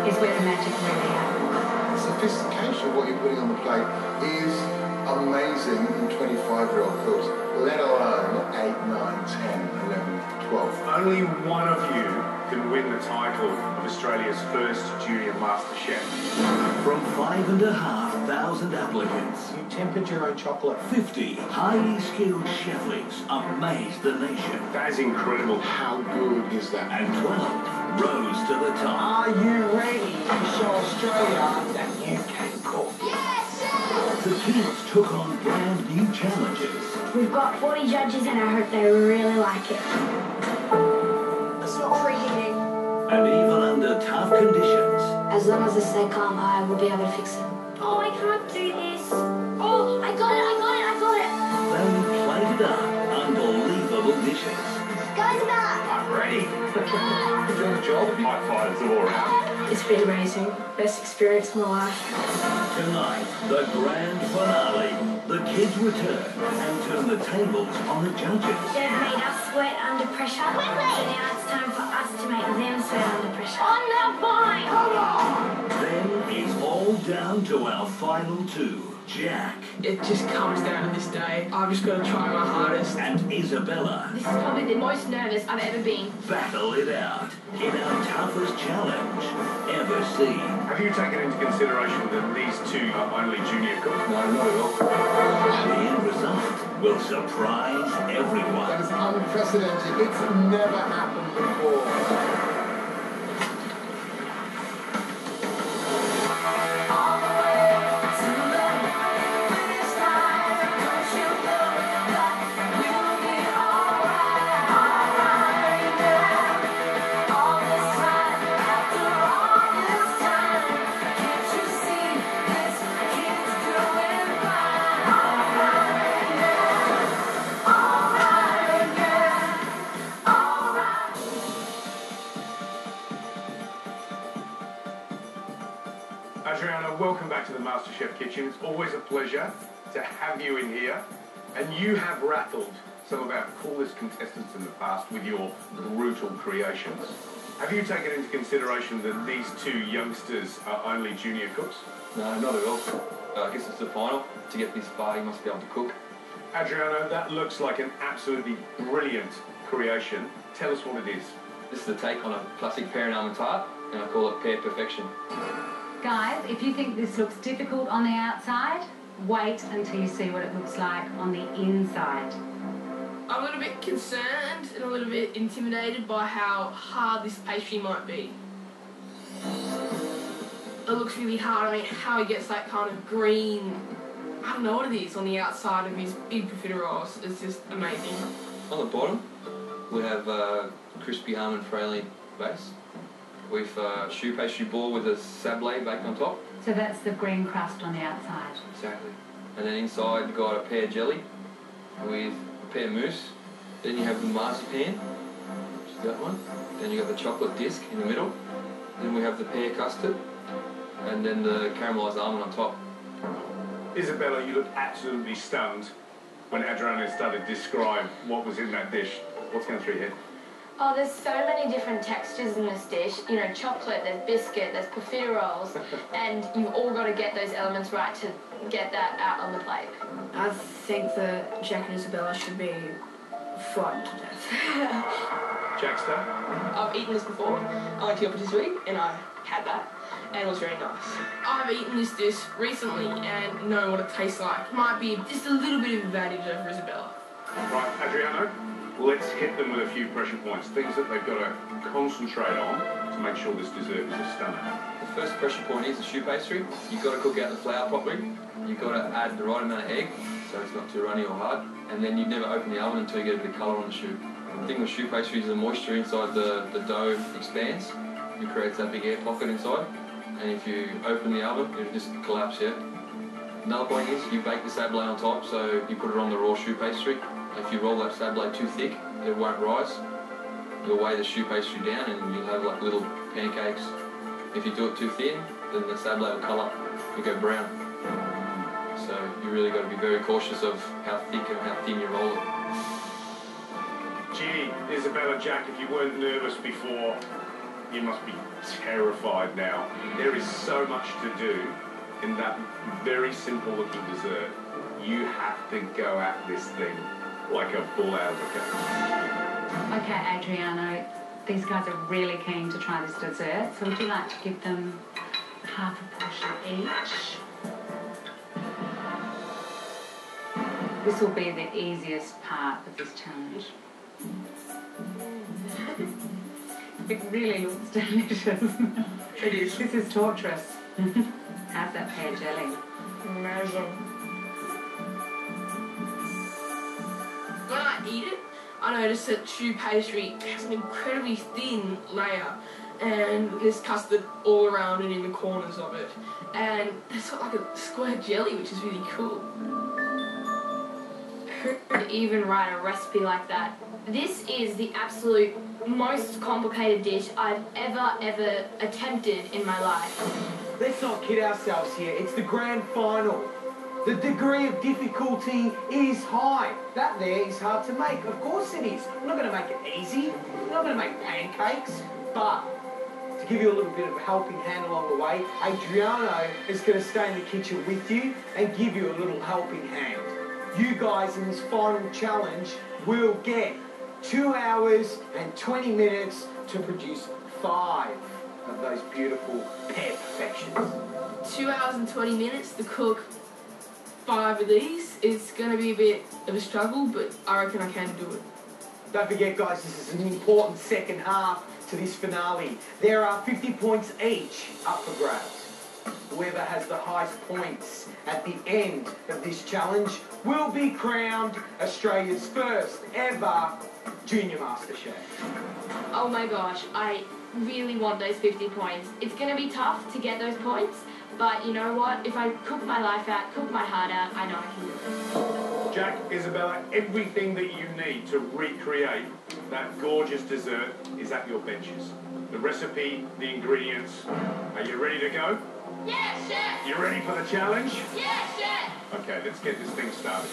is where the magic really happens. Sophistication of what you're putting on the plate is amazing in 25-year-old cooks, let alone 8, 9, 10, 11, 12. Only one of you can win the title of Australia's first junior master chef. From 5,500 applicants, You tempered your own chocolate. 50 highly skilled cheflings amazed the nation. That is incredible. How good is that? And 12 rose to the top. Are you ready to show Australia that you can cook? The kids took on brand new challenges. We've got 40 judges and I hope they really like it. It's not preheating. And even under tough conditions, As long as they stay calm, I will be able to fix it. Oh, I can't do this. Oh, I got it. they plated up unbelievable dishes. Guys, back. I'm ready. You're doing the job. High fives all around. It's been amazing. Best experience of my life. Tonight, the grand finale. The kids return and turn the tables on the judges. They've made us sweat under pressure. Quickly! So now it's time for us to make them sweat under pressure. On the vine! Come on! Then it's all down to our final two. Jack It just comes down to this day. I've just got to try my hardest. and Isabella This is probably the most nervous I've ever been. battle it out in our toughest challenge ever seen. Have you taken into consideration that these two are only junior cooks? No, not at all. The end result will surprise everyone. That is unprecedented. It's never happened before. Adriana, welcome back to the MasterChef Kitchen. It's always a pleasure to have you in here. And you have rattled some of our coolest contestants in the past with your brutal creations. Have you taken into consideration that these two youngsters are only junior cooks? No, not at all. I guess it's the final. To get this far, you must be able to cook. Adriana, that looks like an absolutely brilliant creation. Tell us what it is. This is the take on a classic pear and almond tart, and I call it pear perfection. Guys, if you think this looks difficult on the outside, wait until you see what it looks like on the inside. I'm a little bit concerned and a little bit intimidated by how hard this pastry might be. It looks really hard. I mean, how he gets that kind of green, I don't know what it is, on the outside of his big profiteroles is just amazing. On the bottom, we have crispy almond praline base with choux pastry ball with a sablé baked on top. So that's the green crust on the outside. Exactly. And then inside you've got a pear jelly with a pear mousse. Then you have the marzipan, which is that one. Then you got the chocolate disc in the middle. Then we have the pear custard. And then the caramelised almond on top. Isabella, you look absolutely stunned when Adriana started to describe what was in that dish. What's going through your head? Oh, there's so many different textures in this dish. You know, chocolate, there's biscuit, there's profiteroles, and you've all got to get those elements right to get that out on the plate. I think that Jack and Isabella should be frightened to death. Jackster? I've eaten this before, I went to week, and I had that, and it was very nice. I've eaten this dish recently and know what it tastes like. Might be just a little bit of advantage over Isabella. Right, Adriano, let's hit them with a few pressure points, things that they've got to concentrate on to make sure this dessert is a stunner. The first pressure point is the choux pastry. You've got to cook out the flour properly. You've got to add the right amount of egg, so it's not too runny or hard. And then you never open the oven until you get a bit of colour on the choux. The thing with choux pastry is the moisture inside the dough expands. It creates that big air pocket inside. And if you open the oven, it'll just collapse, yeah? Another point is you bake the sablé on top, so you put it on the raw choux pastry. If you roll that sablé too thick, it won't rise. You'll weigh the choux pastry down and you'll have like little pancakes. If you do it too thin, then the sablé will colour, you go brown. So you really got to be very cautious of how thick and how thin you roll it. Gee, Isabella, Jack, if you weren't nervous before, you must be terrified now. There is so much to do in that very simple looking dessert. You have to go at this thing like a bull out of a cage. Okay, Adriano, these guys are really keen to try this dessert, so would you like to give them half a portion each? This will be the easiest part of this challenge. It really looks delicious. It is. This is torturous. How's that pear jelly? Amazing. When I eat it, I notice that choux pastry has an incredibly thin layer and there's custard all around and in the corners of it. And it's got like a square jelly, which is really cool. Who would even write a recipe like that? This is the absolute most complicated dish I've ever attempted in my life. Let's not kid ourselves here. It's the grand final. The degree of difficulty is high. That there is hard to make. Of course it is. I'm not going to make it easy. I'm not going to make pancakes. But to give you a little bit of a helping hand along the way, Adriano is going to stay in the kitchen with you and give you a little helping hand. You guys in this final challenge will get 2 hours and 20 minutes to produce 5 of those beautiful pear perfections. 2 hours and 20 minutes to cook 5 of these. It's going to be a bit of a struggle, but I reckon I can do it. Don't forget, guys, this is an important second half to this finale. There are 50 points each up for grabs. Whoever has the highest points at the end of this challenge will be crowned Australia's first ever Junior Master Chef. Oh my gosh, I really want those 50 points. It's going to be tough to get those points, but you know what? If I cook my life out, cook my heart out, I know I can do it. Jack, Isabella, everything that you need to recreate that gorgeous dessert is at your benches. The recipe, the ingredients. Are you ready to go? Yes, Chef! You ready for the challenge? Yes, Chef! Okay, let's get this thing started.